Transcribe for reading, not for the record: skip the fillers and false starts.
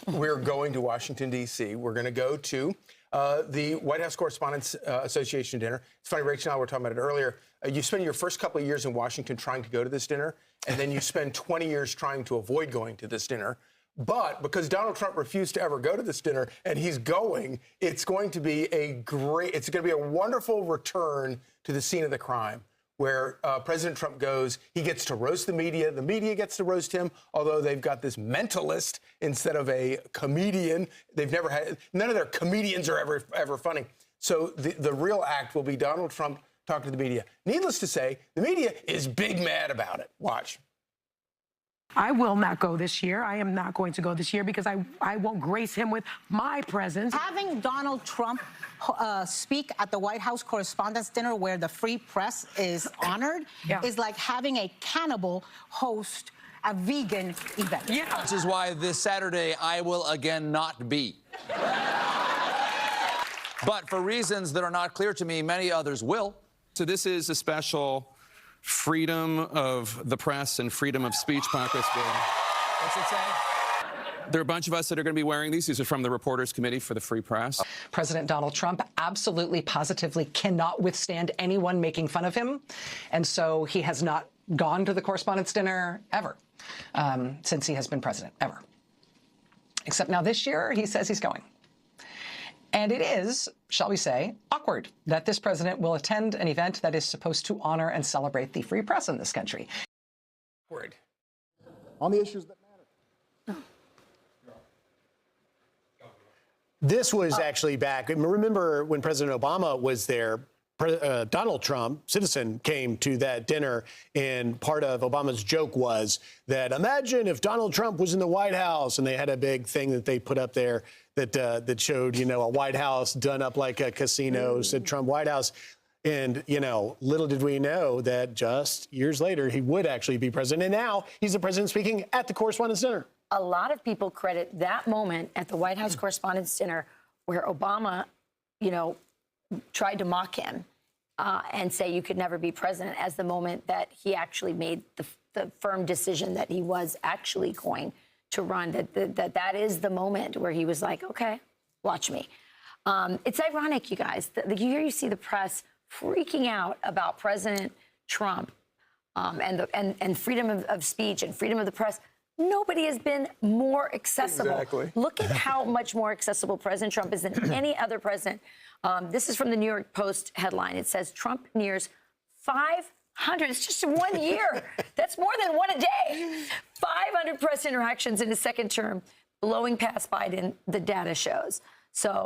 we're going to Washington, D.C. We're going to go to the White House Correspondents Association dinner. It's funny, Rachel and I were talking about it earlier. You spend your first couple of years in Washington trying to go to this dinner, and then you spend 20 years trying to avoid going to this dinner. But because Donald Trump refused to ever go to this dinner, and he's going, it's going to be a wonderful return to the scene of the crime, where President Trump goes. He gets to roast the media gets to roast him, although they've got this mentalist instead of a comedian. None of their comedians are ever funny. So the real act will be Donald Trump talking to the media. Needless to say, the media is big mad about it. Watch. I will not go this year. I am not going to go this year because I won't grace him with my presence. Having Donald Trump speak at the White House Correspondents' Dinner where the free press is honored is like having a cannibal host a vegan event. Yeah. Which is why this Saturday I will again not be. But for reasons that are not clear to me, many others will. So this is a special freedom of the press and freedom of speech caucus. What's it say? There are a bunch of us that are going to be wearing these. These are from the Reporters Committee for the Free Press. President Donald Trump absolutely, positively cannot withstand anyone making fun of him. And so he has not gone to the Correspondents' Dinner ever since he has been president, ever. Except now this year, he says he's going. And it is, shall we say, awkward that this president will attend an event that is supposed to honor and celebrate the free press in this country. Word. On the issues that matter. This was actually back. Remember when President Obama was there, Donald Trump, citizen, came to that dinner, and part of Obama's joke was that imagine if Donald Trump was in the White House, and they had a big thing that they put up there that showed, a White House done up like a casino, said Trump White House. And, little did we know that just years later, he would actually be president. And now he's the president speaking at the Correspondents' Dinner. A lot of people credit that moment at the White House Correspondents' Dinner where Obama, tried to mock him and say you could never be president as the moment that he actually made the firm decision that he was actually going to run, that is the moment where he was like, okay, watch me. It's ironic, you guys, here you see the press freaking out about President Trump and freedom of speech and freedom of the press. Nobody has been more accessible. Exactly. Look at how much more accessible President Trump is than any other president. This is from the New York Post headline. It says Trump nears 500. It's just in 1 year. That's more than one a day. 500 press interactions in his second term, blowing past Biden, the data shows. So.